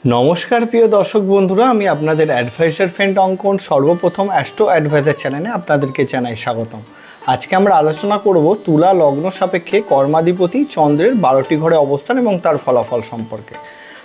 नमस्कार प्रिय दर्शक बंधुरा आमी आपनादेर एडभाइसर फ्रेंड अंकन सर्वप्रथम एस्ट्रो एडभाइसर चैनेले आपनादेरके जानाई स्वागतम। आज के आमरा आलोचना करब तुला लग्न सापेक्षे कर्माधिपति चंद्रेर 12टी घरे अवस्थान एबं तार फलाफल सम्पर्के।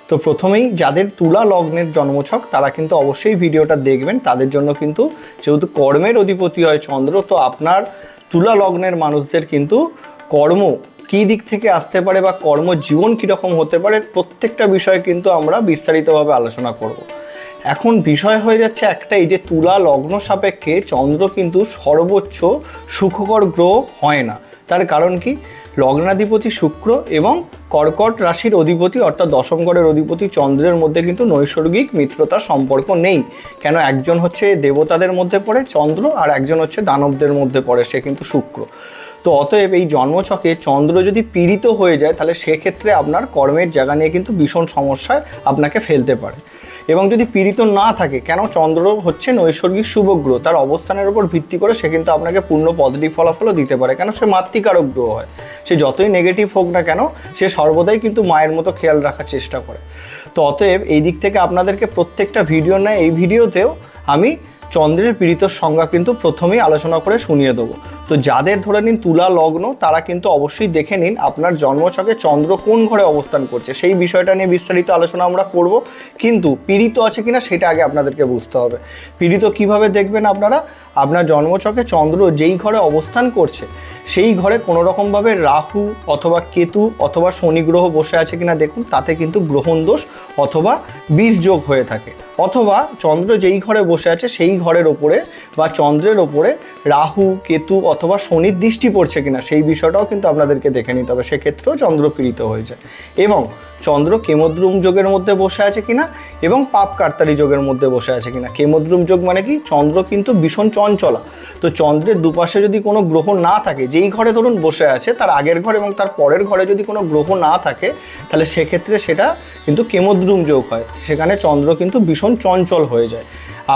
तो प्रथमेई जादेर तुला लग्नेर जन्मछक तारा किन्तु अवश्यई भिडियोटा देखबेन। तादेर जन्य किन्तु जेहेतु कर्मेर अधिपति हय चंद्र, तो आपनार तुला लग्नेर मानुषदेर किन्तु कर्म की दिक থেকে আসতে পারে বা কর্মজীবন কীরকম হতে পারে প্রত্যেকটা বিষয় কিন্তু আমরা বিস্তারিতভাবে আলোচনা করব। এখন বিষয় হয়ে যাচ্ছে একটাই যে তুলা লগ্ন সাপেক্ষে চন্দ্র কিন্তু সর্বোচ্চ সুখকর গ্রহ হয় না। তার কারণ কি, লগ্নাধিপতি শুক্র এবং কর্কট রাশির অধিপতি অর্থাৎ দশম ঘরের অধিপতি চন্দ্রের মধ্যে কিন্তু নৈসর্গিক মিত্রতার সম্পর্ক নেই। কেন, একজন হচ্ছে দেবতাদের মধ্যে পড়ে চন্দ্র আর একজন হচ্ছে দানবদের মধ্যে পড়ে, সে কিন্তু শুক্র। তো অতএব এই জন্মছকে চন্দ্র যদি পীড়িত হয়ে যায় তাহলে সেক্ষেত্রে আপনার কর্মের জায়গা নিয়ে কিন্তু ভীষণ সমস্যায় আপনাকে ফেলতে পারে। এবং যদি পীড়িত না থাকে, কেন চন্দ্র হচ্ছে নৈসর্গিক শুভগ্রহ, তার অবস্থানের উপর ভিত্তি করে সে কিন্তু আপনাকে পূর্ণ পজিটিভ ফলাফলও দিতে পারে। কেন, সে মাতৃকারক গ্রহ হয়, সে যতই নেগেটিভ হোক না কেন সে সর্বদাই কিন্তু মায়ের মতো খেয়াল রাখার চেষ্টা করে। তো অতএব এই দিক থেকে আপনাদেরকে প্রত্যেকটা ভিডিও নয়, এই ভিডিওতেও আমি চন্দ্রের পীড়িতর সংজ্ঞা কিন্তু প্রথমেই আলোচনা করে শুনিয়ে দেবো। তো যাদের ধরে নিন তুলা লগ্ন তারা কিন্তু অবশ্যই দেখে নিন আপনার জন্মছকে চন্দ্র কোন ঘরে অবস্থান করছে, সেই বিষয়টা নিয়ে বিস্তারিত আলোচনা আমরা করব। কিন্তু পীড়িত আছে কিনা সেটা আগে আপনাদেরকে বুঝতে হবে। পীড়িত কিভাবে দেখবেন আপনারা, আপনার জন্মছকে চন্দ্র যেই ঘরে অবস্থান করছে সেই ঘরে কোনো রকমভাবে রাহু অথবা কেতু অথবা শনি গ্রহ বসে আছে কিনা দেখুন, তাতে কিন্তু গ্রহণ দোষ অথবা বীজ যোগ হয়ে থাকে। অথবা চন্দ্র যেই ঘরে বসে আছে সেই ঘরের ওপরে বা চন্দ্রের ওপরে রাহু কেতু অথবা শনির দৃষ্টি পড়ছে কিনা সেই বিষয়টাও কিন্তু আপনাদেরকে দেখে নিতে হবে, সেক্ষেত্রেও চন্দ্র পীড়িত হয়ে যায়। এবং চন্দ্র কেমদ্রুম যোগের মধ্যে বসে আছে কিনা এবং পাপ কার্তারি যোগের মধ্যে বসে আছে কিনা। কেমদ্রুম যোগ মানে কি, চন্দ্র কিন্তু ভীষণ চঞ্চলা। তো চন্দ্রের দুপাশে যদি কোনো গ্রহ না থাকে, যেই ঘরে ধরুন বসে আছে তার আগের ঘর এবং তার পরের ঘরে যদি কোনো গ্রহ না থাকে তাহলে সেক্ষেত্রে সেটা কিন্তু কেমদ্রুম যোগ হয়, সেখানে চন্দ্র কিন্তু ভীষণ চঞ্চল হয়ে যায়,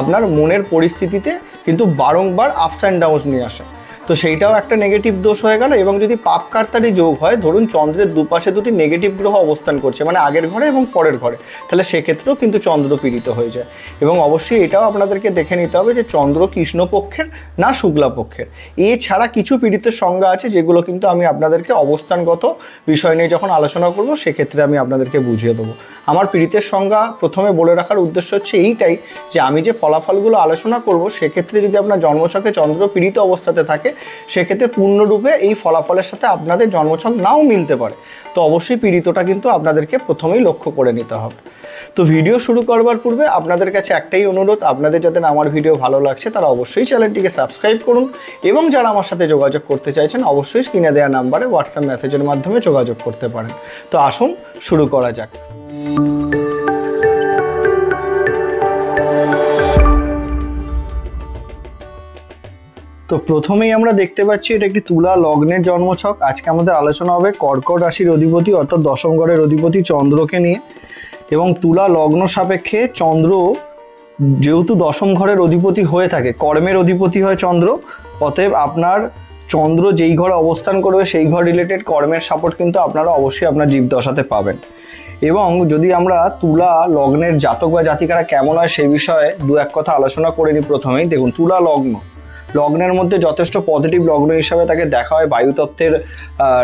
আপনার মনের পরিস্থিতিতে কিন্তু বারংবার আপস অ্যান্ড ডাউনস নিয়ে আসে। তো সেইটাও একটা নেগেটিভ দোষ হয়ে গেল। এবং যদি পাপ কার্তারি যোগ হয়, ধরুন চন্দ্রের দুপাশে দুটি নেগেটিভ গ্রহ অবস্থান করছে মানে আগের ঘরে এবং পরের ঘরে, তাহলে সেক্ষেত্রেও কিন্তু চন্দ্র পীড়িত হয়ে যায়। এবং অবশ্যই এটাও আপনাদেরকে দেখে নিতে হবে যে চন্দ্র কৃষ্ণপক্ষের না শুক্লা পক্ষের। এছাড়া কিছু পীড়িতের সংজ্ঞা আছে যেগুলো কিন্তু আমি আপনাদেরকে অবস্থানগত বিষয় নিয়ে যখন আলোচনা করব সেক্ষেত্রে আমি আপনাদেরকে বুঝিয়ে দেবো। আমার পীড়িতের সংজ্ঞা প্রথমে বলে রাখার উদ্দেশ্য হচ্ছে এইটাই যে আমি যে ফলাফলগুলো আলোচনা করব সেক্ষেত্রে যদি আপনার জন্মছকে চন্দ্র পীড়িত অবস্থাতে থাকে সেক্ষেত্রে পূর্ণরূপে এই ফলাফলের সাথে আপনাদের জন্মছক নাও মিলতে পারে। তো অবশ্যই পীড়িতটা কিন্তু আপনাদেরকে প্রথমেই লক্ষ্য করে নিতে হবে। তো ভিডিও শুরু করবার পূর্বে আপনাদের কাছে একটাই অনুরোধ, আপনাদের যাদের আমার ভিডিও ভালো লাগছে তারা অবশ্যই চ্যানেলটিকে সাবস্ক্রাইব করুন এবং যারা আমার সাথে যোগাযোগ করতে চাইছেন অবশ্যই স্ক্রিনে দেওয়া নাম্বারে হোয়াটসঅ্যাপ মেসেজের মাধ্যমে যোগাযোগ করতে পারেন। তো আসুন শুরু করা যাক। তো প্রথমেই আমরা দেখতে পাচ্ছি এটা একটি তুলা লগ্নের জন্মছক। আজকে আমাদের আলোচনা হবে কর্কট রাশির অধিপতি অর্থাৎ দশম ঘরের অধিপতি চন্দ্রকে নিয়ে। এবং তুলা লগ্ন সাপেক্ষে চন্দ্র যেহেতু দশম ঘরের অধিপতি হয়ে থাকে, কর্মের অধিপতি হয় চন্দ্র, অতএব আপনার চন্দ্র যেই ঘরে অবস্থান করবে সেই ঘর রিলেটেড কর্মের সাপোর্ট কিন্তু আপনারা অবশ্যই আপনার জীবদশাতে পাবেন। এবং যদি আমরা তুলা লগ্নের জাতক বা জাতিকারা কেমন হয় সেই বিষয়ে দু এক কথা আলোচনা করে নিই। প্রথমেই দেখুন, তুলা লগ্নের মধ্যে যথেষ্ট পজিটিভ লগ্ন হিসাবে তাকে দেখা হয়, বায়ুতত্ত্বের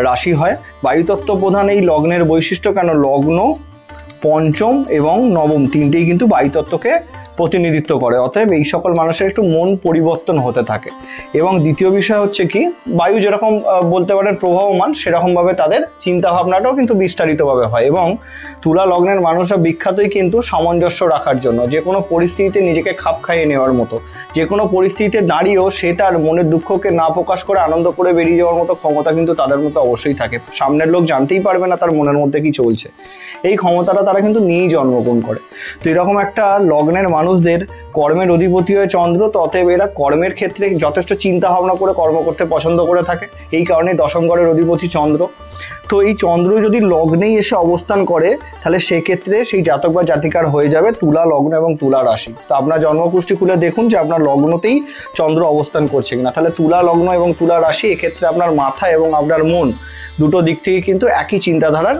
রাশি হয়। বায়ুতত্ত্ব প্রধান এই লগ্নের বৈশিষ্ট্য, কেন লগ্ন পঞ্চম এবং নবম তিনটেই কিন্তু বায়ুতত্ত্বকে প্রতিনিধিত্ব করে, অতএব এই সকল মানুষের একটু মন পরিবর্তন হতে থাকে। এবং দ্বিতীয় বিষয় হচ্ছে কি, বায়ু যেরকম বলতে পারেন প্রবাহমান সেরকমভাবে তাদের চিন্তাভাবনাটাও কিন্তু বিস্তারিতভাবে হয়। এবং তুলা লগ্নের মানুষরা বিখ্যাতই কিন্তু সামঞ্জস্য রাখার জন্য, যে কোনো পরিস্থিতিতে নিজেকে খাপ খাইয়ে নেওয়ার মতো, যে কোনো পরিস্থিতিতে দাঁড়িয়েও সে তার মনের দুঃখকে না প্রকাশ করে আনন্দ করে বেরিয়ে যাওয়ার মতো ক্ষমতা কিন্তু তাদের মতো অবশ্যই থাকে। সামনের লোক জানতেই পারবে না তার মনের মধ্যে কি চলছে, এই ক্ষমতাটা তারা কিন্তু নিয়েই জন্মগ্রহণ করে। তো এরকম একটা লগ্নের মানুষদের কর্মের অধিপতি হয় চন্দ্র, তো অতএব এরা কর্মের ক্ষেত্রে যথেষ্ট চিন্তা ভাবনা করে কর্ম করতে পছন্দ করে থাকে, এই কারণে দশম ঘরের অধিপতি চন্দ্র। তো এই চন্দ্র যদি লগ্নেই এসে অবস্থান করে তাহলে সেক্ষেত্রে সেই জাতক বা জাতিকার হয়ে যাবে তুলা লগ্ন এবং তুলা রাশি। তো আপনার জন্মকুষ্টি খুলে দেখুন যে আপনার লগ্নতেই চন্দ্র অবস্থান করছে কিনা, তাহলে তুলা লগ্ন এবং তুলা রাশি এক্ষেত্রে আপনার মাথা এবং আপনার মন দুটো দিক থেকে কিন্তু একই চিন্তাধারার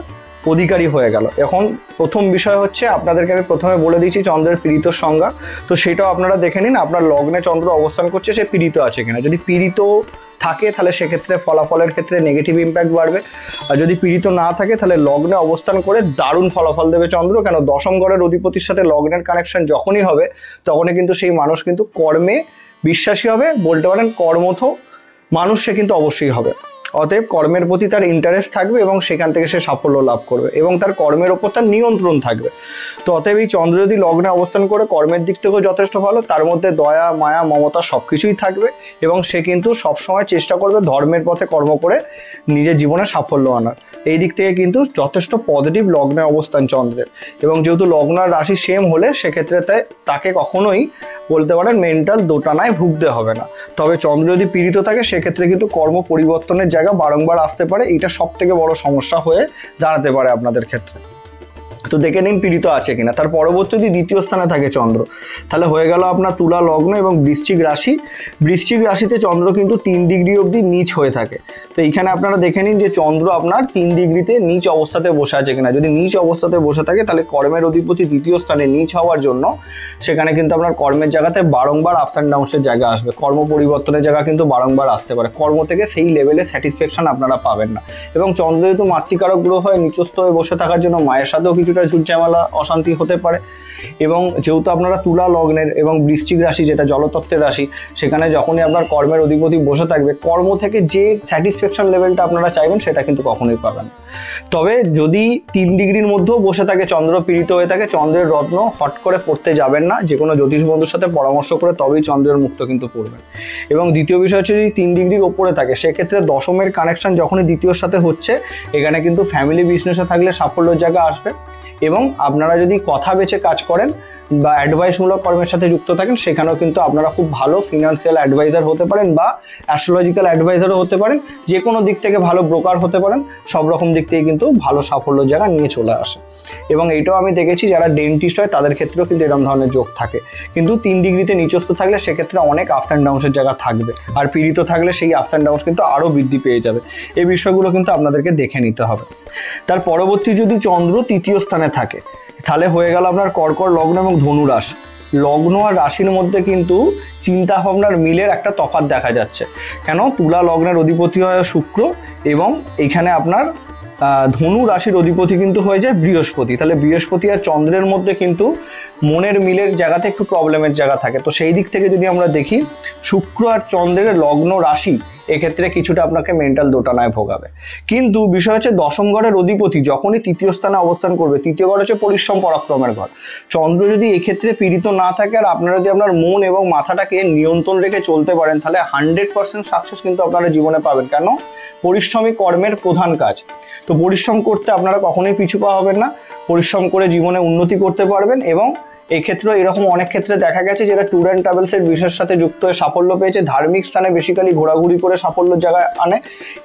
অধিকারী হয়ে গেল। এখন প্রথম বিষয় হচ্ছে, আপনাদেরকে আমি প্রথমে বলে দিয়েছি চন্দ্রের পীড়িতর সংজ্ঞা, তো সেটাও আপনারা দেখে নিন। আপনার লগ্নে চন্দ্র অবস্থান করছে, সে পীড়িত আছে কিনা। যদি পীড়িত থাকে তাহলে সেক্ষেত্রে ফলাফলের ক্ষেত্রে নেগেটিভ ইম্প্যাক্ট বাড়বে, আর যদি পীড়িত না থাকে তাহলে লগ্নে অবস্থান করে দারুণ ফলাফল দেবে চন্দ্র। কেন, দশম ঘরের অধিপতির সাথে লগ্নের কানেকশন যখনই হবে তখনই কিন্তু সেই মানুষ কিন্তু কর্মে বিশ্বাসী হবে, বলতে পারেন কর্মঠ মানুষ সে কিন্তু অবশ্যই হবে। অতএব কর্মের প্রতি তার ইন্টারেস্ট থাকবে এবং সেখান থেকে সে সাফল্য লাভ করবে এবং তার কর্মের ওপর তার নিয়ন্ত্রণ থাকবে। তো অতএব এই চন্দ্র যদি লগ্নে অবস্থান করে কর্মের দিক থেকেও যথেষ্ট ভালো, তার মধ্যে দয়া, মায়া, মমতা সব কিছুই থাকবে এবং সে কিন্তু সবসময় চেষ্টা করবে ধর্মের পথে কর্ম করে নিজের জীবনে সাফল্য আনার। এই দিক থেকে কিন্তু যথেষ্ট পজিটিভ লগ্নের অবস্থান চন্দ্রের। এবং যেহেতু লগ্ন আর রাশি সেম হলে সেক্ষেত্রে তাকে কখনোই বলতে পারেন মেন্টাল দোটানায় ভুগতে হবে না। তবে চন্দ্র যদি পীড়িত থাকে সেক্ষেত্রে কিন্তু কর্ম পরিবর্তনের জায়গা বারংবার আসতে পারে, এটা সব থেকে বড় সমস্যা হয়ে দাঁড়াতে পারে আপনাদের ক্ষেত্রে। তো দেখে নিন পীড়িত আছে কিনা। তার পরবর্তী যদি দ্বিতীয় স্থানে থাকে চন্দ্র, তাহলে হয়ে গেল আপনার তুলা লগ্ন এবং বৃশ্চিক রাশি। বৃশ্চিক রাশিতে চন্দ্র কিন্তু 3 ডিগ্রি অবধি নিচ হয়ে থাকে। তো এইখানে আপনারা দেখে নিন যে চন্দ্র আপনার 3 ডিগ্রিতে নিচ অবস্থাতে বসে আছে কিনা। যদি নিচ অবস্থাতে বসে থাকে তাহলে কর্মের অধিপতি দ্বিতীয় স্থানে নিচ হওয়ার জন্য সেখানে কিন্তু আপনার কর্মের জায়গাতে বারংবার আপস অ্যান্ড ডাউনসের জায়গা আসবে, কর্ম পরিবর্তনের জায়গা কিন্তু বারংবার আসতে পারে। কর্ম থেকে সেই লেভেলে স্যাটিসফ্যাকশন আপনারা পাবেন না। এবং চন্দ্র যেহেতু মাতৃকারক গ্রহ হয়ে নিচস্থ হয়ে বসে থাকার জন্য মায়ের সাথেও কিছুটা ঝুটঝামেলা অশান্তি হতে পারে। এবং যেহেতু আপনারা তুলা লগ্নের এবং বৃশ্চিক রাশি যেটা জলতত্ত্বের রাশি, সেখানে যখনই আপনার কর্মের অধিপতি বসে থাকবে কর্ম থেকে যে স্যাটিসফ্যাকশন লেভেলটা আপনারা চাইবেন সেটা কিন্তু কখনোই পাবেন। তবে যদি 3 ডিগ্রির মধ্যেও বসে থাকে চন্দ্র পীড়িত হয়ে থাকে, চন্দ্রের রত্ন হট করে পড়তে যাবেন না, যে কোনো জ্যোতিষ বন্ধুর সাথে পরামর্শ করে তবেই চন্দ্রের মুক্ত কিন্তু পড়বেন। এবং দ্বিতীয় বিষয় হচ্ছে যদি 3 ডিগ্রির ওপরে থাকে সেক্ষেত্রে দশমের কানেকশন যখনই দ্বিতীয়র সাথে হচ্ছে, এখানে কিন্তু ফ্যামিলি বিজনেসে থাকলে সাফল্যের জায়গা আসবে। এবং আপনারা যদি কথা বেছে কাজ করেন বা অ্যাডভাইসমূলক কর্মের সাথে যুক্ত থাকেন সেখানেও কিন্তু আপনারা খুব ভালো ফিনান্সিয়াল অ্যাডভাইজার হতে পারেন বা অ্যাস্ট্রোলজিক্যাল অ্যাডভাইজারও হতে পারেন, যে কোনো দিক থেকে ভালো ব্রোকার হতে পারেন। সব রকম দিক থেকে কিন্তু ভালো সাফল্যের জায়গা নিয়ে চলে আসে। এবং এইটাও আমি দেখেছি যারা ডেন্টিস্ট হয় তাদের ক্ষেত্রেও কিন্তু এরকম ধরনের যোগ থাকে। কিন্তু 3 ডিগ্রিতে নিচস্থ থাকলে সেক্ষেত্রে অনেক আপস অ্যান্ড ডাউনসের জায়গা থাকবে, আর পীড়িত থাকলে সেই আপস অ্যান্ড ডাউনস কিন্তু আরও বৃদ্ধি পেয়ে যাবে। এই বিষয়গুলো কিন্তু আপনাদেরকে দেখে নিতে হবে। তার পরবর্তী যদি চন্দ্র তৃতীয় স্থানে থাকে তাহলে হয়ে গেল আপনার কর্কট লগ্ন এবং ধনু রাশি। লগ্ন আর রাশির মধ্যে কিন্তু চিন্তা ভাবনার মিলের একটা তফাৎ দেখা যাচ্ছে। কেন, তুলা লগ্নের অধিপতি হয় শুক্র এবং এখানে আপনার ধনু রাশির অধিপতি কিন্তু হয়ে যায় বৃহস্পতি। তাহলে বৃহস্পতি আর চন্দ্রের মধ্যে কিন্তু মনের মিলের জায়গাতে একটু প্রবলেমের জায়গা থাকে। তো সেই দিক থেকে যদি আমরা দেখি শুক্র আর চন্দ্রের লগ্ন রাশি এক্ষেত্রে কিছুটা আপনাকে মেন্টাল দোটানায় ভোগাবে। কিন্তু বিষয় হচ্ছে দশম ঘরের অধিপতি যখনই তৃতীয় স্থানে অবস্থান করবে, তৃতীয় ঘর হচ্ছে পরিশ্রম পরাক্রমের ঘর। চন্দ্র যদি এক্ষেত্রে পীড়িত না থাকে আর আপনারা যদি আপনার মন এবং মাথাটাকে নিয়ন্ত্রণ রেখে চলতে পারেন তাহলে 100% সাকসেস কিন্তু আপনারা জীবনে পাবেন। কেন, পরিশ্রমী কর্মের প্রধান কাজ। তো পরিশ্রম করতে আপনারা কখনোই পিছু পা হবেন না, পরিশ্রম করে জীবনে উন্নতি করতে পারবেন। এবং এই ক্ষেত্রে এরকম অনেক ক্ষেত্রে দেখা গেছে যেটা ট্যুর অ্যান্ড ট্রাভেলসের বিষয়ের সাথে যুক্ত হয়ে সাফল্য পেয়েছে, ধার্মিক স্থানে বেসিক্যালি ঘোরাঘুরি করে সাফল্যের জায়গায় আনে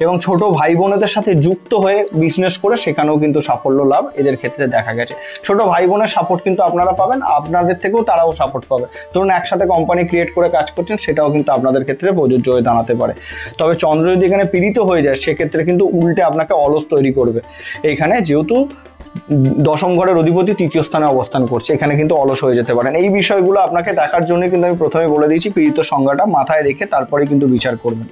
এবং ছোট ভাই বোনেদের সাথে যুক্ত হয়ে বিজনেস করে সেখানেও কিন্তু সাফল্য লাভ এদের ক্ষেত্রে দেখা গেছে। ছোট ভাই বোনের সাপোর্ট কিন্তু আপনারা পাবেন, আপনাদের থেকেও তারাও সাপোর্ট পাবে। ধরুন একসাথে কোম্পানি ক্রিয়েট করে কাজ করছেন, সেটাও কিন্তু আপনাদের ক্ষেত্রে প্রযোজ্য হয়ে দাঁড়াতে পারে। তবে চন্দ্র যদি এখানে পীড়িত হয়ে যায় সেক্ষেত্রে কিন্তু উল্টে আপনাকে অলস তৈরি করবে। এইখানে যেহেতু দশম ঘরের অধিপতি তৃতীয় স্থানে অবস্থান করছে, এখানে কিন্তু অলস হয়ে যেতে পারেন। এই বিষয়গুলো আপনাকে দেখার জন্য কিন্তু আমি প্রথমে বলে দিয়েছি, পীড়িত সংজ্ঞাটা মাথায় রেখে তারপরে কিন্তু বিচার করবেন।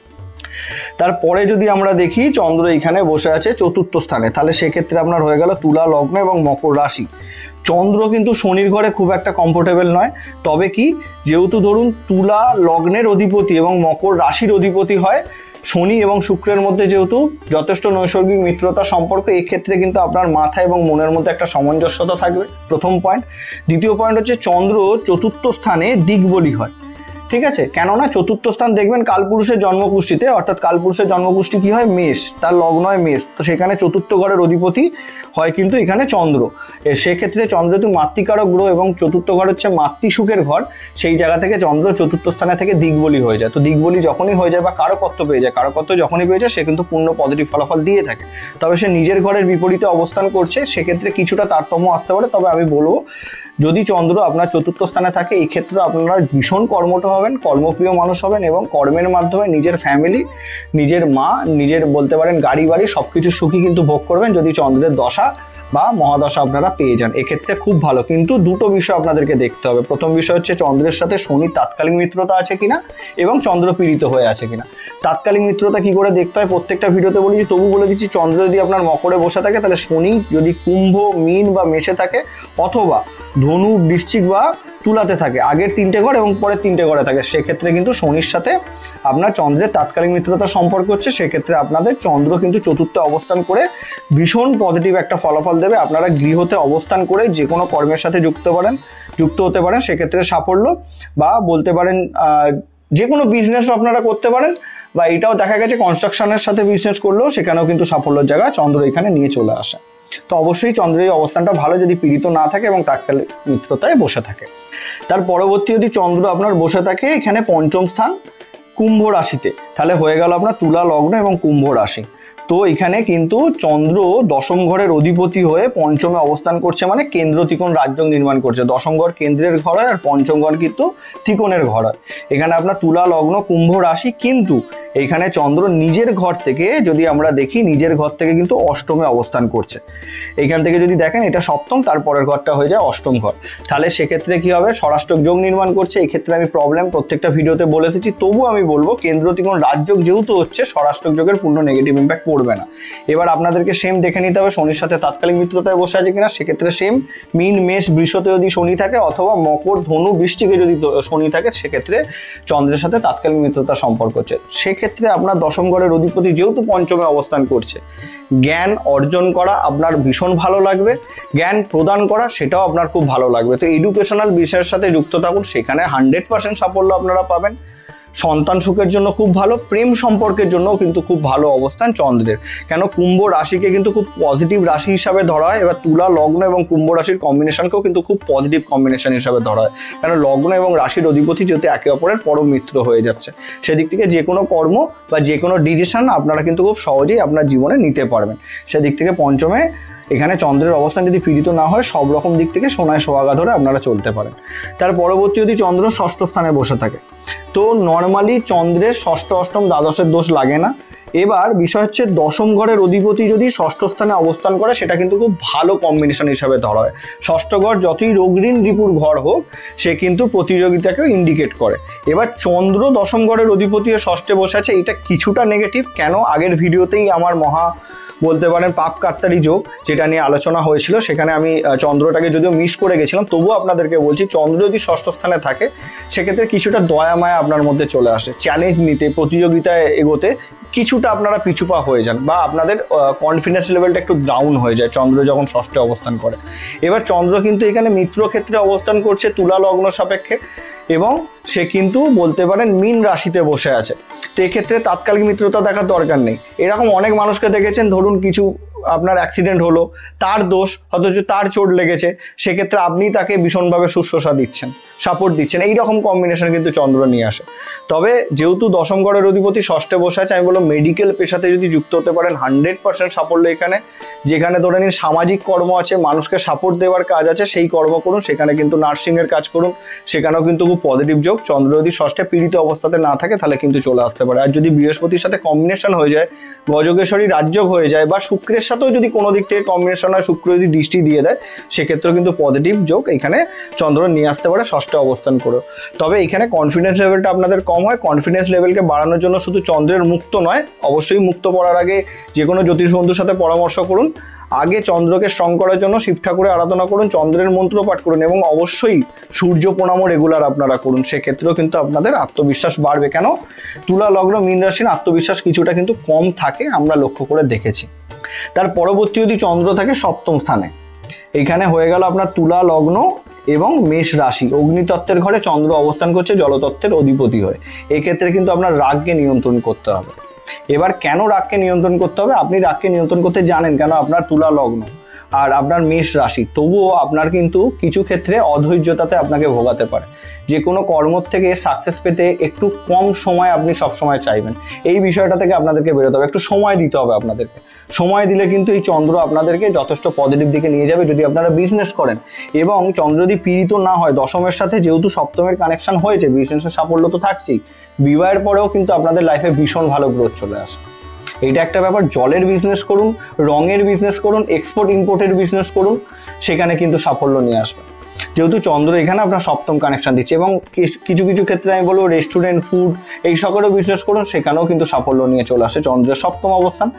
তারপরে যদি আমরা দেখি চন্দ্র এখানে বসে আছে চতুর্থ স্থানে, তাহলে সেক্ষেত্রে আপনার হয়ে গেল তুলা লগ্ন এবং মকর রাশি। চন্দ্র কিন্তু শনির ঘরে খুব একটা কমফোর্টেবল নয়। তবে কি, যেহেতু ধরুন তুলা লগ্নের অধিপতি এবং মকর রাশির অধিপতি হয় শনি এবং শুক্রের মধ্যে যেহেতু যথেষ্ট নৈসর্গিক মিত্রতা সম্পর্ক, এক্ষেত্রে কিন্তু আপনার মাথা এবং মনের মধ্যে একটা সামঞ্জস্যতা থাকবে, প্রথম পয়েন্ট। দ্বিতীয় পয়েন্ট হচ্ছে চন্দ্র চতুর্থ স্থানে দিকবলি হয়। ঠিক আছে, কেননা চতুর্থ স্থান দেখবেন কালপুরুষের জন্মকুষ্ঠিতে, অর্থাৎ কালপুরুষের জন্মকুষ্ঠি কি হয়, মেষ, তার লগ্ন হয় মেষ। তো সেখানে চতুর্থ ঘরের অধিপতি হয় কিন্তু এখানে চন্দ্র। সেক্ষেত্রে চন্দ্র যেহেতু মাতৃকারক গ্রহ এবং চতুর্থ ঘর হচ্ছে মাতৃসুখের ঘর, সেই জায়গা থেকে চন্দ্র চতুর্থ স্থানে থেকে দিকবলি হয়ে যায়। তো দিকবলি যখনই হয়ে যায় বা কারকত্ব পেয়ে যায়, কারকত্ব যখনই পেয়ে যায় সে কিন্তু পূর্ণ পজিটিভ ফলাফল দিয়ে থাকে। তবে সে নিজের ঘরের বিপরীতে অবস্থান করছে, সেক্ষেত্রে কিছুটা তারতম্য আসতে পারে। তবে আমি বলবো যদি চন্দ্র আপনার চতুর্থ স্থানে থাকে এই ক্ষেত্রে আপনারা ভীষণ কর্মঠ হবেন, কর্মপ্রিয় মানুষ হবেন এবং কর্মের মাধ্যমে নিজের ফ্যামিলি, নিজের মা, নিজের বলতে পারেন গাড়ি বাড়ি সব কিছু সুখী কিন্তু ভোগ করবেন যদি চন্দ্রের দশা বা মহাদশা আপনারা পেয়ে যান। এক্ষেত্রে খুব ভালো, কিন্তু দুটো বিষয় আপনাদেরকে দেখতে হবে। প্রথম বিষয় হচ্ছে চন্দ্রের সাথে শনির তাৎকালিক মিত্রতা আছে কিনা এবং চন্দ্র পীড়িত হয়ে আছে কিনা। তাৎকালিক মিত্রতা কি করে দেখতে হয় প্রত্যেকটা ভিডিওতে বলেছি, তবু বলে দিচ্ছি। চন্দ্র যদি আপনার মকরে বসে থাকে তাহলে শনি যদি কুম্ভ, মীন বা মেষে থাকে অথবা ধনু, বৃশ্চিক বা তুলাতে থাকে, আগের 3টে ঘর এবং পরের 3টে ঘরে থাকে, সেক্ষেত্রে কিন্তু শনির সাথে আপনার চন্দ্রের তাৎকালিক মিত্রতার সম্পর্ক হচ্ছে। সেক্ষেত্রে আপনাদের চন্দ্র কিন্তু চতুর্থে অবস্থান করে ভীষণ পজিটিভ একটা ফলাফল দেবে। আপনারা গৃহতে অবস্থান করে যে কোনো কর্মের সাথে যুক্ত হতে পারেন, সেক্ষেত্রে সাফল্য বা বলতে পারেন যে কোনো বিজনেসও আপনারা করতে পারেন, বা এটাও দেখা গেছে কনস্ট্রাকশনের সাথে বিজনেস করলেও সেখানেও কিন্তু সাফল্যের জায়গা চন্দ্র এখানে নিয়ে চলে আসে। তো অবশ্যই চন্দ্রের এই অবস্থানটা ভালো যদি পীড়িত না থাকে এবং তাৎকালিক মিত্রতায় বসে থাকে। তার পরবর্তী যদি চন্দ্র আপনার বসে থাকে এখানে পঞ্চম স্থান কুম্ভ রাশিতে, তাহলে হয়ে গেল আপনার তুলা লগ্ন এবং কুম্ভ রাশি। তো এখানে কিন্তু চন্দ্র দশম ঘরের অধিপতি হয়ে পঞ্চমে অবস্থান করছে, মানে কেন্দ্র ত্রিকোণ রাজযোগ নির্মাণ করছে। দশম ঘর কেন্দ্রের ঘর হয় আর পঞ্চম ঘর কিন্তু ত্রিকোণের ঘর হয়। এখানে আপনার তুলা লগ্ন কুম্ভ রাশি, কিন্তু এইখানে চন্দ্র নিজের ঘর থেকে যদি আমরা দেখি, নিজের ঘর থেকে কিন্তু অষ্টমে অবস্থান করছে। এইখান থেকে যদি দেখেন এটা সপ্তম, তারপরের ঘরটা হয়ে যায় অষ্টম ঘর। তাহলে সেক্ষেত্রে কি হবে, ষড়াষ্টক যোগ নির্মাণ করছে। এক্ষেত্রে আমি প্রবলেম প্রত্যেকটা ভিডিওতে বলে এসেছি, তবু আমি বলবো কেন্দ্র ত্রিকোণ রাজযোগ যেহেতু হচ্ছে, ষড়াষ্টক যোগের পূর্ণ নেগেটিভ ইম্প্যাক্ট পড়বে না। এবার আপনাদেরকে সেম দেখে নিতে হবে শনির সাথে তাৎকালিক মিত্রতায় বসে আছে কিনা। সেক্ষেত্রে সেম মীন, মেষ, বৃষতে যদি শনি থাকে অথবা মকর, ধনু, বৃষ্টিকে যদি শনি থাকে, সেক্ষেত্রে চন্দ্রের সাথে তাৎকালিক মিত্রতার সম্পর্ক হচ্ছে। সেক্ষেত্রে আপনার দশম ঘরের অধিপতি যেহেতু পঞ্চমে অবস্থান করছে, জ্ঞান অর্জন করা আপনার ভীষণ ভালো লাগবে, জ্ঞান প্রদান করা সেটাও আপনার খুব ভালো লাগবে। তো এডুকেশনাল বিষয়ের সাথে যুক্ত থাকুন, সেখানে 100% সাফল্য আপনারা পাবেন। সন্তান সুখের জন্য খুব ভালো, প্রেম সম্পর্কের জন্যও কিন্তু খুব ভালো অবস্থান চন্দ্রের। কেন কুম্ভ রাশিকে কিন্তু খুব পজিটিভ রাশি হিসাবে ধরা হয়। এবার তুলা লগ্ন এবং কুম্ভ রাশির কম্বিনেশনকেও কিন্তু খুব পজিটিভ কম্বিনেশন হিসাবে ধরা হয়, কেন লগ্ন এবং রাশির অধিপতি যেহেতু একে অপরের পরম মিত্র হয়ে যাচ্ছে। সেদিক থেকে যে কোনো কর্ম বা যে কোনো ডিসিশন আপনারা কিন্তু খুব সহজেই আপনার জীবনে নিতে পারবেন। সেদিক থেকে পঞ্চমে এখানে চন্দ্রের অবস্থান যদি পীড়িত না হয়, সব রকম দিক থেকে সোনায় সোহাগা ধরে আপনারা চলতে পারেন। তার পরবর্তী যদি চন্দ্র ষষ্ঠ স্থানে বসে থাকে, তো নর্মালি চন্দ্রের ষষ্ঠ, অষ্টম, দ্বাদশের দোষ লাগে না। এবার বিষয় হচ্ছে দশম ঘরের অধিপতি যদি ষষ্ঠ স্থানে অবস্থান করে, সেটা কিন্তু খুব ভালো কম্বিনেশন হিসাবে ধরা হয়। ষষ্ঠ ঘর যতই রোগ ঋণ রিপুর ঘর হোক, সে কিন্তু প্রতিযোগিতাকেও ইন্ডিকেট করে। এবার চন্দ্র দশম ঘরের অধিপতি ষষ্ঠে বসে আছে, এটা কিছুটা নেগেটিভ। কেন, আগের ভিডিওতেই আমার বলতে পারেন পাপ কাত্তারি যোগ যেটা নিয়ে আলোচনা হয়েছিল, সেখানে আমি চন্দ্রটাকে যদিও মিস করে গেছিলাম, তবুও আপনাদেরকে বলছি চন্দ্র যদি ষষ্ঠ স্থানে থাকে, সেক্ষেত্রে কিছুটা দয়া মায়া আপনার মধ্যে চলে আসে। চ্যালেঞ্জ নিতে, প্রতিযোগিতায় এগোতে কিছুটা আপনারা পিছুপা হয়ে যান, বা আপনাদের কনফিডেন্স লেভেলটা একটু ডাউন হয়ে যায় চন্দ্র যখন ষষ্ঠে অবস্থান করে। এবার চন্দ্র কিন্তু এখানে মিত্র ক্ষেত্রে অবস্থান করছে তুলা লগ্ন সাপেক্ষে, এবং সে কিন্তু বলতে পারেন মীন রাশিতে বসে আছে। তো এক্ষেত্রে তাৎকালিক মিত্রতা দেখার দরকার নেই। এরকম অনেক মানুষকে দেখেছেন, ধরুন কিছু আপনার অ্যাক্সিডেন্ট হলো, তার দোষ, অথচ তার চোট লেগেছে, সেক্ষেত্রে আপনি তাকে ভীষণভাবে শুশ্রূষা দিচ্ছেন, সাপোর্ট দিচ্ছেন। এইরকম কম্বিনেশন কিন্তু চন্দ্র নিয়ে আসে। তবে যেহেতু দশম ঘরের অধিপতি ষষ্ঠে বসে আছে, আমি বলবো মেডিকেল পেশাতে যদি যুক্ত হতে পারেন 100% সাফল্য এখানে। যেখানে ধরে নিন সামাজিক কর্ম আছে, মানুষকে সাপোর্ট দেওয়ার কাজ আছে, সেই কর্ম করুন। সেখানে কিন্তু নার্সিংয়ের কাজ করুন, সেখানেও কিন্তু খুব পজিটিভ যোগ। চন্দ্র যদি ষষ্ঠে পীড়িত অবস্থাতে না থাকে, তাহলে কিন্তু চলে আসতে পারে। আর যদি বৃহস্পতির সাথে কম্বিনেশন হয়ে যায়, গজকেশ্বরী রাজযোগ হয়ে যায়, বা শুক্রের সাথেও যদি কোনো দিক থেকে কম্বিনেশন হয়, শুক্র যদি দৃষ্টি দিয়ে দেয়, সেক্ষেত্রেও কিন্তু পজিটিভ যোগ এখানে চন্দ্র নিয়ে আসতে পারে ষষ্ঠে অবস্থান করে। তবে এখানে কনফিডেন্স লেভেলটা আপনাদের কম হয়। কনফিডেন্স লেভেলকে বাড়ানোর জন্য শুধু চন্দ্রের মুক্ত নয়, অবশ্যই মুক্ত পড়ার আগে যে কোনো জ্যোতিষ বন্ধুর সাথে পরামর্শ করুন। আগে চন্দ্রকে স্ট্রং করার জন্য শিব ঠাকুরের আরাধনা করুন, চন্দ্রের মন্ত্র পাঠ করুন, এবং অবশ্যই সূর্য প্রণামও রেগুলার আপনারা করুন। সেক্ষেত্রেও কিন্তু আপনাদের আত্মবিশ্বাস বাড়বে। কেন, তুলা লগ্ন মীন রাশির আত্মবিশ্বাস কিছুটা কিন্তু কম থাকে, আমরা লক্ষ্য করে দেখেছি। তার পরবর্তী যদি চন্দ্র থাকে সপ্তম স্থানে, এইখানে হয়ে গেল আপনার তুলা লগ্ন এবং মেষ রাশি, অগ্নিতত্ত্বের ঘরে চন্দ্র অবস্থান করছে জলতত্ত্বের অধিপতি হয়ে। এক্ষেত্রে কিন্তু আপনার রাগকে নিয়ন্ত্রণ করতে হবে। এবার কেন রাগকে নিয়ন্ত্রণ করতে হবে, আপনি রাগকে নিয়ন্ত্রণ করতে জানেন, কেন আপনার তুলা লগ্ন, আর আপনার মেষ রাশি, তবুও আপনার কিন্তু কিছু ক্ষেত্রে অধৈর্যতাতে আপনাকে ভোগাতে পারে। যে কোনো কর্ম থেকে সাকসেস পেতে একটু কম সময় আপনি সবসময় চাইবেন, এই বিষয়টা থেকে আপনাদেরকে বেরোতে হবে, একটু সময় দিতে হবে আপনাদেরকে। সময় দিলে কিন্তু এই চন্দ্র আপনাদেরকে যথেষ্ট পজিটিভ দিকে নিয়ে যাবে যদি আপনারা বিজনেস করেন। এবং চন্দ্র যদি পীড়িত না হয়, দশমের সাথে যেহেতু সপ্তমের কানেকশন হয়েছে, বিজনেসের সাফল্য তো থাকছেই, বিবাহের পরেও কিন্তু আপনাদের লাইফে ভীষণ ভালো গ্রোথ চলে আসে। এইটা একটা ব্যাপার। জলের বিজনেস করুন, রঙের বিজনেস করুন, এক্সপোর্ট ইম্পোর্টের বিজনেস করুন, সেখানে কিন্তু সাফল্য নিয়ে আসবে। যেহেতু চন্দ্র এখানে আপনার সপ্তম কানেকশন দিচ্ছে, এবং কিছু কিছু ক্ষেত্রে আমি বলবো রেস্টুরেন্ট, ফুড এই সকলেও বিজনেস করুন, সেখানেও কিন্তু সাফল্য নিয়ে চলে আসে চন্দ্রের সপ্তম অবস্থান।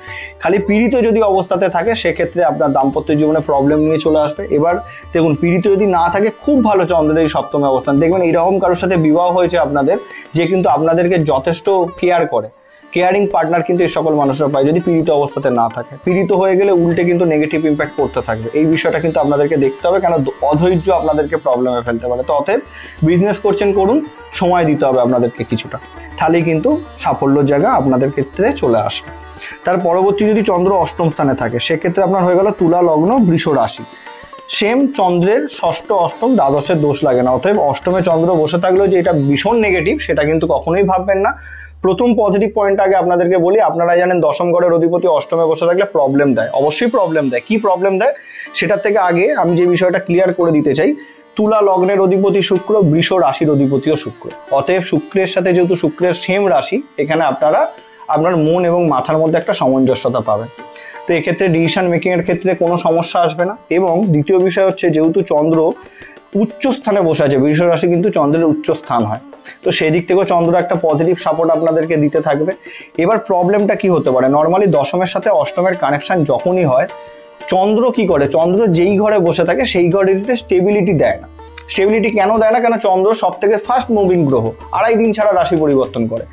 খালি পীড়িত যদি অবস্থাতে থাকে, সেক্ষেত্রে আপনার দাম্পত্য জীবনে প্রবলেম নিয়ে চলে আসবে। এবার দেখুন, পীড়িত যদি না থাকে, খুব ভালো চন্দ্রের এই সপ্তম অবস্থান। দেখবেন এইরকম কারোর সাথে বিবাহ হয়েছে আপনাদের, যে কিন্তু আপনাদেরকে যথেষ্ট কেয়ার করে, কেয়ারিং পার্টনার কিন্তু এই সকল মানুষরা পায় যদি পীড়িত অবস্থাতে না থাকে। পীড়িত হয়ে গেলে উল্টে কিন্তু নেগেটিভ ইম্প্যাক্ট করতে থাকবে। এই বিষয়টা কিন্তু আপনাদেরকে দেখতে হবে, কেন অধৈর্য আপনাদেরকে প্রবলেমে ফেলতে পারে। তো অতএব বিজনেস করছেন, করুন, সময় দিতে হবে আপনাদেরকে কিছুটা, তাহলেই কিন্তু সাফল্যর জায়গা আপনাদের ক্ষেত্রে চলে আসবে। তার পরবর্তী যদি চন্দ্র অষ্টম স্থানে থাকে, সেক্ষেত্রে আপনার হয়ে গেল তুলা লগ্ন, বৃষ রাশি। সেম চন্দ্রের ষষ্ঠ, অষ্টম, দ্বাদশের দোষ লাগে না। অতএব অষ্টমে চন্দ্র বসে থাকলেও যে এটা ভীষণ নেগেটিভ, সেটা কিন্তু কখনোই ভাববেন না। প্রথম পজিটিভ পয়েন্ট আগে আপনাদেরকে বলি, আপনারা জানেন দশম ঘরের অধিপতি অষ্টমে বসে থাকলে প্রবলেম দেয়, অবশ্যই প্রবলেম দেয়। কি প্রবলেম দেয় সেটার থেকে আগে আমি যে বিষয়টা ক্লিয়ার করে দিতে চাই, তুলা লগ্নের অধিপতি শুক্র, বৃষ রাশির অধিপতিও শুক্র। অতএব শুক্রের সাথে যেহেতু শুক্রের সেম রাশি, এখানে আপনার মন এবং মাথার মধ্যে একটা সামঞ্জস্যতা পাবেন। তো এক্ষেত্রে ডিসিশন মেকিং এর ক্ষেত্রে কোনো সমস্যা আসবে না। এবং দ্বিতীয় বিষয় হচ্ছে, যেহেতু চন্দ্র উচ্চ স্থানে বসে আছে, বৃষ রাশি কিন্তু চন্দ্রের উচ্চ স্থান হয়, তো সেই দিক থেকেও চন্দ্র একটা পজিটিভ সাপোর্ট আপনাদেরকে দিতে থাকবে। এবার প্রবলেমটা কি হতে পারে, নর্মালি দশমের সাথে অষ্টমের কানেকশন যখনই হয়, চন্দ্র কি করে, চন্দ্র যেই ঘরে বসে থাকে সেই ঘরেতে স্টেবিলিটি দেয় না। স্টেবিলিটি কেন দেয় না, কেন চন্দ্র সব থেকে ফাস্ট মুভিং গ্রহ, 2.5 দিন ছাড়া রাশি পরিবর্তন করে।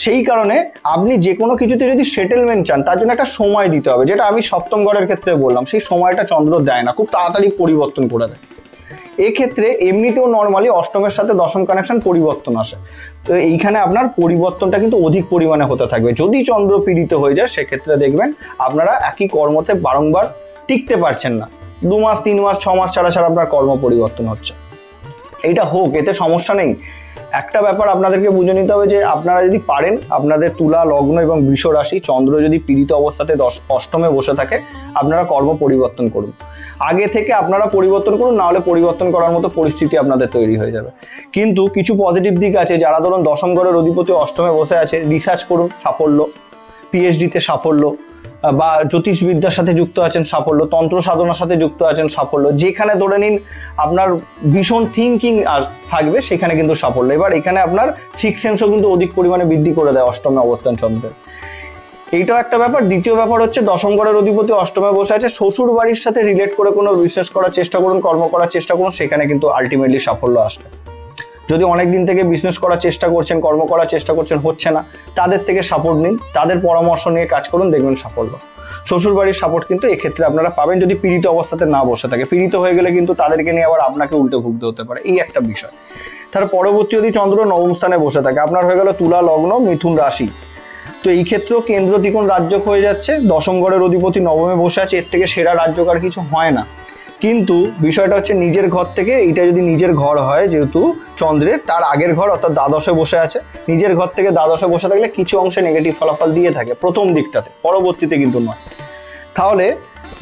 সেই কারণে আপনি যে কোনো কিছুতে যদি সেটেলমেন্ট চান, তার জন্য একটা সময় দিতে হবে, যেটা আমি সপ্তম ঘরের ক্ষেত্রে বললাম, সেই সময়টা চন্দ্র দেয় না, খুব তাড়াতাড়ি পরিবর্তন করে দেয়। এক্ষেত্রে এমনিতেও নর্মালি অষ্টমের সাথে দশম কানেকশন পরিবর্তন আসে, তো এইখানে আপনার পরিবর্তনটা কিন্তু অধিক পরিমাণে হতে থাকবে। যদি চন্দ্র পীড়িত হয়ে যায়, সেক্ষেত্রে দেখবেন আপনারা একই কর্মতে বারংবার টিকতে পারছেন না, 2 মাস 3 মাস 6 মাস ছাড়া আপনার কর্ম পরিবর্তন হচ্ছে। এইটা হোক, এতে সমস্যা নেই। একটা ব্যাপার আপনাদেরকে বুঝে নিতে হবে যে আপনারা যদি পারেন, আপনাদের তুলা লগ্ন এবং বৃষ রাশি, চন্দ্র যদি পীড়িত অবস্থাতে অষ্টমে বসে থাকে, আপনারা কর্ম পরিবর্তন করুন, আগে থেকে আপনারা পরিবর্তন করুন, না হলে পরিবর্তন করার মতো পরিস্থিতি আপনাদের তৈরি হয়ে যাবে। কিন্তু কিছু পজিটিভ দিক আছে, যারা ধরুন দশম ঘরের অধিপতি অষ্টমে বসে আছে, রিসার্চ করুন, সাফল্য, পিএইচডিতে সাফল্য, বা জ্যোতিষবিদ্যার সাথে যুক্ত আছেন, সাফল্য, তন্ত্র সাধনার সাথে যুক্ত আছেন, সাফল্য। যেখানে ধরে নিন আপনার ভীষণ থিঙ্কিং থাকবে, সেখানে কিন্তু সাফল্য। এবার এখানে আপনার সিক্স সেন্সও কিন্তু অধিক পরিমাণে বৃদ্ধি করে দেয় অষ্টমে অবস্থান চন্দ্রের, এইটাও একটা ব্যাপার। দ্বিতীয় ব্যাপার হচ্ছে, দশম ঘরের অধিপতি অষ্টমে বসে আছে, শ্বশুর বাড়ির সাথে রিলেট করে কোনো বিজনেস করার চেষ্টা করুন, কর্ম করার চেষ্টা করুন, সেখানে কিন্তু আলটিমেটলি সাফল্য আসবে। যদি অনেক দিন থেকে বিজনেস করার চেষ্টা করছেন, কর্ম করার চেষ্টা করছেন, হচ্ছে না, তাদের থেকে সাপোর্ট নিন, তাদের পরামর্শ নিয়ে কাজ করুন, দেখবেন সাফল্য। শ্বশুরবাড়ির সাপোর্ট কিন্তু এক্ষেত্রে আপনারা পাবেন, যদি পীড়িত অবস্থাতে না বসে থাকে। পীড়িত হয়ে গেলে কিন্তু তাদেরকে নিয়ে আবার আপনাকে উল্টে ভুগতে হতে পারে, এই একটা বিষয়। তার পরবর্তী যদি চন্দ্র নবম স্থানে বসে থাকে, আপনার হয়ে গেল তুলা লগ্ন, মিথুন রাশি। তো এই ক্ষেত্রেও কেন্দ্র ত্রিকোণ রাজ্যক হয়ে যাচ্ছে, দশম ঘরের অধিপতি নবমে বসে আছে, এর থেকে সেরা রাজ্যক আর কিছু হয় না। কিন্তু বিষয়টা হচ্ছে, নিজের ঘর থেকে, এটা যদি নিজের ঘর হয়, যেহেতু চন্দ্রের তার আগের ঘর অর্থাৎ দ্বাদশে বসে আছে, নিজের ঘর থেকে দ্বাদশে বসে থাকলে কিছু অংশে নেগেটিভ ফলাফল দিয়ে থাকে প্রথম দিকটাতে, পরবর্তীতে কিন্তু নয়। তাহলে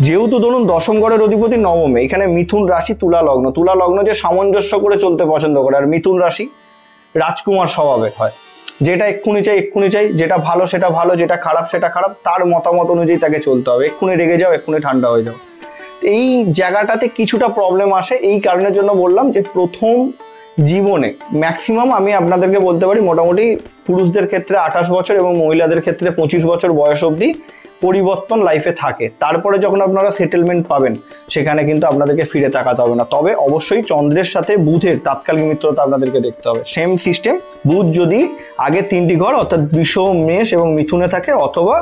যেহেতু ধরুন দশম ঘরের অধিপতি নবমে, এখানে মিথুন রাশি, তুলা লগ্ন, তুলা লগ্ন যে সামঞ্জস্য করে চলতে পছন্দ করে, আর মিথুন রাশি রাজকুমার স্বভাবের হয়, যেটা এক্ষুনি চাই, যেটা ভালো সেটা ভালো, যেটা খারাপ সেটা খারাপ, তার মতামত অনুযায়ী তাকে চলতে হবে। এক্ষুনি রেগে যাও, এক্ষুনি ঠান্ডা হয়ে যাও, এই জায়গাটাতে কিছুটা প্রবলেম আসে। এই কারণের জন্য বললাম যে প্রথম জীবনে ম্যাক্সিমাম আমি আপনাদেরকে বলতে পারি, মোটামুটি পুরুষদের ক্ষেত্রে 28 বছর এবং মহিলাদের ক্ষেত্রে 25 বছর বয়স অবধি পরিবর্তন লাইফে থাকে। তারপরে যখন আপনারা সেটেলমেন্ট পাবেন, সেখানে কিন্তু আপনাদেরকে ফিরে তাকাতে হবে না। তবে অবশ্যই চন্দ্রের সাথে বুধের তাৎকালিক মিত্রতা আপনাদেরকে দেখতে হবে। সেম সিস্টেম, বুধ যদি আগে 3টি ঘর অর্থাৎ বৃষ, মেষ এবং মিথুনে থাকে, অথবা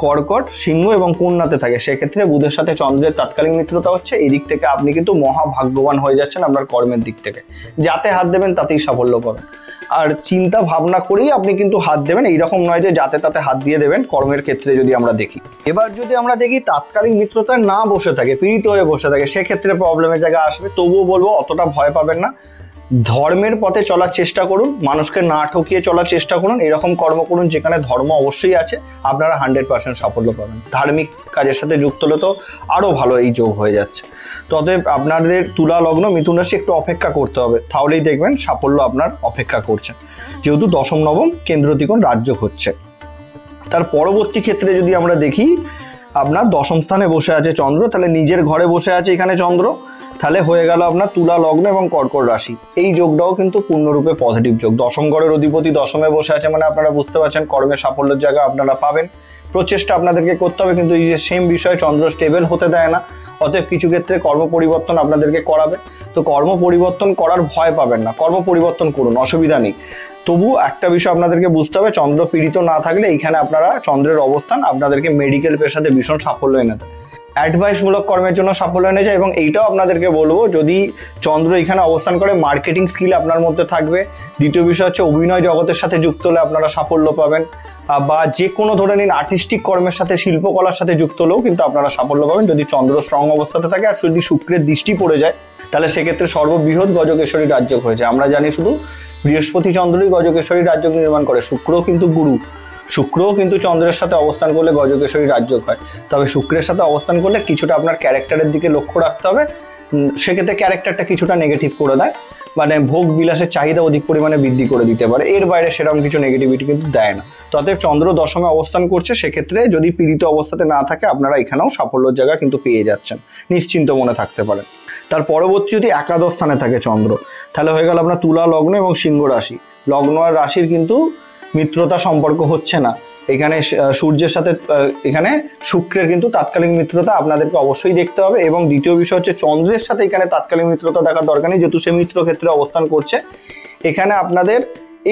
কর্কট, সিংহ এবং কন্যাতে থাকে, সেক্ষেত্রে বুধের সাথে চন্দ্রের তাৎকালিক মিত্রতা হচ্ছে। এই দিক থেকে আপনি কিন্তু মহাভাগ্যবান হয়ে যাচ্ছেন আপনার কর্মের দিক থেকে, যাতে হাত দেবেন তাতেই সাফল্য পাবেন। আর চিন্তা ভাবনা করেই আপনি কিন্তু হাত দেবেন, এইরকম নয় যে যাতে তাতে হাত দিয়ে দেবেন কর্মের ক্ষেত্রে যদি আমরা দেখি। এবার যদি আমরা দেখি তাৎকালিক মিত্রতায় না বসে থাকে, পীড়িত হয়ে বসে থাকে, সেক্ষেত্রে প্রবলেমের জায়গা আসবে। তবুও বলবো অতটা ভয় পাবেন না, ধর্মের পথে চলার চেষ্টা করুন, মানুষকে না ঠকিয়ে চলার চেষ্টা করুন, এরকম কর্ম করুন যেখানে ধর্ম অবশ্যই আছে, আপনারা 100% সাফল্য পাবেন। ধার্মিক কাজের সাথে যুক্ত হলে তো আরও ভালো এই যোগ হয়ে যাচ্ছে। তো অতএব আপনাদের তুলা লগ্ন মিথুন রাশি একটু অপেক্ষা করতে হবে, তাহলেই দেখবেন সাফল্য আপনার অপেক্ষা করছে, যেহেতু দশম নবম কেন্দ্র ত্রিকোণ রাজ্য হচ্ছে। তার পরবর্তী ক্ষেত্রে যদি আমরা দেখি, আপনার দশম স্থানে বসে আছে চন্দ্র, তাহলে নিজের ঘরে বসে আছে এখানে চন্দ্র, তাহলে হয়ে গেল আপনার তুলা লগ্ন এবং কর্কট রাশি। এই যোগটাও কিন্তু পূর্ণরূপে পজিটিভ যোগ। দশম ঘরের অধিপতি দশমে বসে আছে, মানে আপনারা বুঝতে পারছেন কর্মের সাফল্যের জায়গা আপনারা পাবেন। প্রচেষ্টা আপনাদেরকে করতে হবে, কিন্তু এই যে সেম বিষয়ে চন্দ্র স্টেবল হতে দেয় না, অতএব কিছু ক্ষেত্রে কর্ম পরিবর্তন আপনাদেরকে করাবে। তো কর্ম পরিবর্তন করার ভয় পাবেন না, কর্ম পরিবর্তন করুন, অসুবিধা নেই। তবু একটা বিষয় আপনাদেরকে বুঝতে হবে, চন্দ্র পীড়িত না থাকলে এইখানে আপনারা চন্দ্রের অবস্থান আপনাদেরকে মেডিকেল পেশাতে ভীষণ সাফল্য এনে দেয়, অ্যাডভাইসমূলক কর্মের জন্য সাফল্য এনে যায়। এবং এইটাও আপনাদেরকে বলবো, যদি চন্দ্র এখানে অবস্থান করে মার্কেটিং স্কিল আপনার মধ্যে থাকবে। দ্বিতীয় বিষয় হচ্ছে অভিনয় জগতের সাথে যুক্ত হলে আপনারা সাফল্য পাবেন, বা যে কোনো ধরে নিন আর্টিস্টিক কর্মের সাথে, শিল্পকলার সাথে যুক্ত হলেও কিন্তু আপনারা সাফল্য পাবেন যদি চন্দ্র স্ট্রং অবস্থাতে থাকে। আর যদি শুক্রের দৃষ্টি পড়ে যায়, তাহলে সেক্ষেত্রে সর্ববৃহৎ গজকেশ্বরী রাজযোগ হয়েছে। আমরা জানি শুধু বৃহস্পতি চন্দ্রই গজকেশ্বরী রাজযোগ নির্মাণ করে, শুক্রও কিন্তু গুরু, শুক্রও কিন্তু চন্দ্রের সাথে অবস্থান করলে গজকেশ্বরী রাজযোগ হয়। তবে শুক্রের সাথে অবস্থান করলে কিছুটা আপনার ক্যারেক্টারের দিকে লক্ষ্য রাখতে হবে, সেক্ষেত্রে ক্যারেক্টারটা কিছুটা নেগেটিভ করে দেয়, মানে ভোগ বিলাসের চাহিদা অধিক পরিমাণে বৃদ্ধি করে দিতে পারে, এর বাইরে সেরকম কিছু নেগেটিভিটি কিন্তু দেয় না। তবে চন্দ্র দশমে অবস্থান করছে, সেক্ষেত্রে যদি পীড়িত অবস্থাতে না থাকে আপনারা এখানেও সাফল্যের জায়গা কিন্তু পেয়ে যাচ্ছেন, নিশ্চিন্ত মনে থাকতে পারেন। তার পরবর্তী যদি একাদশ স্থানে থাকে চন্দ্র, তাহলে হয়ে গেল আপনার তুলা লগ্ন এবং সিংহ রাশি। লগ্ন আর রাশির কিন্তু মিত্রতা সম্পর্ক হচ্ছে না, এখানে সূর্যের সাথে এখানে শুক্রের কিন্তু তাৎকালিক মিত্রতা আপনাদেরকে অবশ্যই দেখতে হবে। এবং দ্বিতীয় বিষয় হচ্ছে চন্দ্রের সাথে এখানে তাৎকালিক মিত্রতা দেখার দরকার নেই, যেহেতু সে মিত্র ক্ষেত্রে অবস্থান করছে। এখানে আপনাদের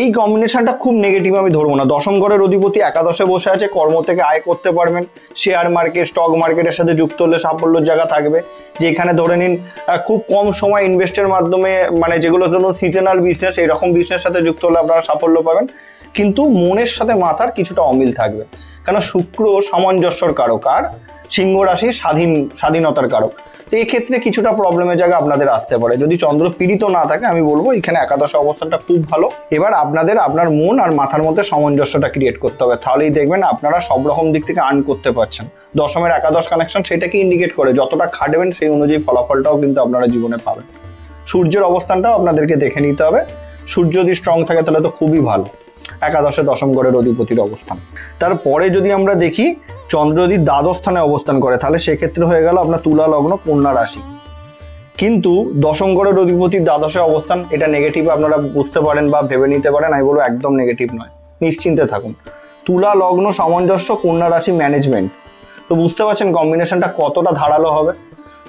এই কম্বিনেশনটা খুব নেগেটিভ আমি ধরবো না। দশম ঘরের অধিপতি একাদশে বসে আছে, কর্ম থেকে আয় করতে পারবেন, শেয়ার মার্কেট স্টক মার্কেটের সাথে যুক্ত হলে সাফল্যের জায়গা থাকবে। যে এখানে ধরে নিন খুব কম সময় ইনভেস্টের মাধ্যমে, মানে যেগুলো ধরুন সিজনাল বিজনেস, এইরকম বিজনেসের সাথে যুক্ত হলে আপনারা সাফল্য পাবেন, কিন্তু মনের সাথে মাথার কিছুটা অমিল থাকবে, কেন শুক্র সামঞ্জস্যর কারক আর সিংহ রাশি স্বাধীনতার কারক। তো এক্ষেত্রে কিছুটা প্রবলেমের জায়গা আপনাদের আসতে পারে। যদি চন্দ্র পীড়িত না থাকে, আমি বলবো এখানে একাদশ অবস্থানটা খুব ভালো। এবার আপনার মন আর মাথার মধ্যে সামঞ্জস্যটা ক্রিয়েট করতে হবে, তাহলেই দেখবেন আপনারা সব রকম দিক থেকে আর্ন করতে পারছেন। দশমের একাদশ কানেকশন সেটাকে ইন্ডিকেট করে, যতটা খাটবেন সেই অনুযায়ী ফলাফলটাও কিন্তু আপনারা জীবনে পাবেন। সূর্যের অবস্থানটাও আপনাদেরকে দেখে নিতে হবে, সূর্য যদি স্ট্রং থাকে তাহলে তো খুবই ভালো, একাদশে দশম ঘরের অধিপতির অবস্থান। তারপরে যদি আমরা দেখি চন্দ্র যদি দ্বাদশ স্থানে অবস্থান করে, তাহলে সেক্ষেত্রে হয়ে গেল আপনার তুলা লগ্ন কন্যা রাশি। কিন্তু দশম ঘরের অধিপতির দ্বাদশে অবস্থান, এটা নেগেটিভ আপনারা বুঝতে পারেন বা ভেবে নিতে পারেন, আমি বলবো একদম নেগেটিভ নয়, নিশ্চিন্তে থাকুন। তুলা লগ্ন সামঞ্জস্য কন্যা রাশি ম্যানেজমেন্ট, তো বুঝতে পারছেন কম্বিনেশনটা কতটা ধারালো হবে।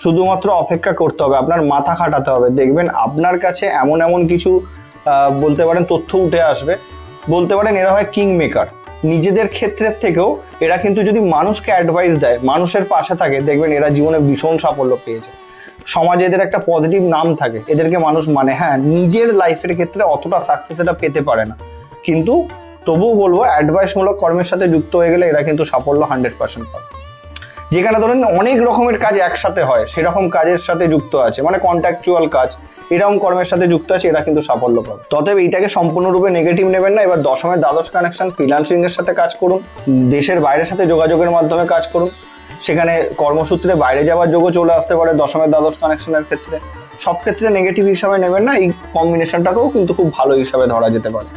শুধুমাত্র অপেক্ষা করতে হবে, আপনার মাথা খাটাতে হবে, দেখবেন আপনার কাছে এমন কিছু বলতে পারেন তথ্য উঠে আসবে, বলতে পারেন এরা হয় কিং মেকার। নিজেদের ক্ষেত্রের থেকেও এরা কিন্তু যদি মানুষকে অ্যাডভাইস দেয়, মানুষের পাশে থাকে, দেখবেন এরা জীবনে ভীষণ সাফল্য পেয়েছে। সমাজে এদের একটা পজিটিভ নাম থাকে, এদেরকে মানুষ মানে। হ্যাঁ, নিজের লাইফের ক্ষেত্রে অতটা সাকসেস এটা পেতে পারে না, কিন্তু তবুও বলবো অ্যাডভাইসমূলক কর্মের সাথে যুক্ত হয়ে গেলে এরা কিন্তু সাফল্য 100% পাবে। যেখানে ধরেন অনেক রকমের কাজ একসাথে হয়, সেরকম কাজের সাথে যুক্ত আছে, মানে কন্ট্রাকচুয়াল কাজ, এরকম কর্মের সাথে যুক্ত আছে, এরা কিন্তু সাফল্য পাবে। তবে এইটাকে সম্পূর্ণরূপে নেগেটিভ নেবেন না। এবার দশমের দ্বাদশ কানেকশন, ফ্রিল্যান্সিং এর সাথে কাজ করুন, দেশের বাইরের সাথে যোগাযোগের মাধ্যমে কাজ করুন, সেখানে কর্মসূত্রে বাইরে যাওয়ার যোগও চলে আসতে পারে দশমের দ্বাদশ কানেকশনের ক্ষেত্রে। সব ক্ষেত্রে নেগেটিভ হিসাবে নেবেন না, এই কম্বিনেশনটাকেও কিন্তু খুব ভালো হিসাবে ধরা যেতে পারে।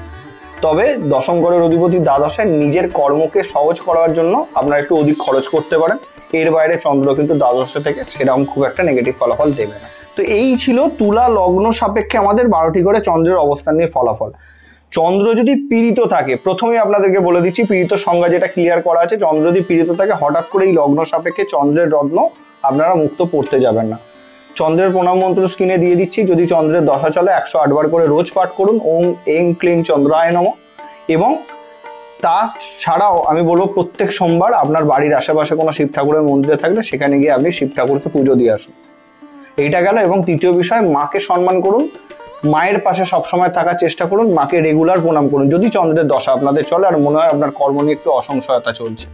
তবে দশম ঘরের অধিপতি দ্বাদশে নিজের কর্মকে সহজ করার জন্য আপনারা একটু অধিক খরচ করতে পারেন, এর বাইরে চন্দ্র কিন্তু দ্বাদশে থেকে সেরকম খুব একটা নেগেটিভ ফলাফল দেবে না। তো এই ছিল তুলা লগ্ন সাপেক্ষে আমাদের 12টি ঘরে চন্দ্রের অবস্থান নিয়ে ফলাফল। চন্দ্র যদি পীড়িত থাকে, প্রথমেই আপনাদেরকে বলে দিচ্ছি পীড়িত সংজ্ঞা যেটা ক্লিয়ার করা আছে, চন্দ্র যদি পীড়িত থাকে হঠাৎ করে এই লগ্ন সাপেক্ষে চন্দ্রের রত্ন আপনারা মুক্ত পড়তে যাবেন না। চন্দ্রের প্রণাম মন্ত্র স্ক্রিনে দিয়ে দিচ্ছি, যদি চন্দ্রের দশা চলে 108 বার করে রোজ পাঠ করুন ওম এং ক্লিং চন্দ্রায় নমঃ। এবং তাছাড়াও আমি বলবো প্রত্যেক সোমবার আপনার বাড়ির আশেপাশে কোনো শিব ঠাকুরের মন্দিরে থাকলে সেখানে গিয়ে আপনি শিব ঠাকুরকে পুজো দিয়ে আসুন, এইটা গেল। এবং তৃতীয় বিষয়, মাকে সম্মান করুন, মায়ের পাশে সবসময় থাকার চেষ্টা করুন, মাকে রেগুলার প্রণাম করুন যদি চন্দ্রের দশা আপনাদের চলে আর মনে হয় আপনার কর্ম নিয়ে একটু অসংশয়তা চলছে।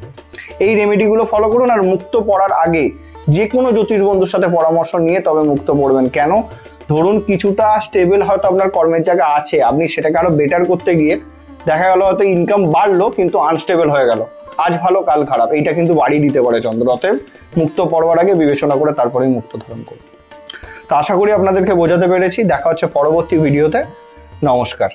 এই রেমেডিগুলো ফলো করুন। আর মুক্ত পড়ার আগে যে কোনো জ্যোতিষ বন্ধুর সাথে পরামর্শ নিয়ে তবে মুক্ত পড়বেন। কেন? ধরুন কিছুটা স্টেবল হয়তো আপনার কর্মের জায়গা আছে, আপনি সেটাকে আরো বেটার করতে গিয়ে দেখা গেল হয়তো ইনকাম বাড়লো কিন্তু আনস্টেবল হয়ে গেল, আজ ভালো কাল খারাপ, এইটা কিন্তু বাড়িয়ে দিতে পারে চন্দ্র। অতএব মুক্ত পড়বার আগে বিবেচনা করে তারপরেই মুক্ত ধারণ করুন। তো আশা করি আপনাদেরকে বোঝাতে পেরেছি। দেখা হচ্ছে পরবর্তী ভিডিওতে। নমস্কার।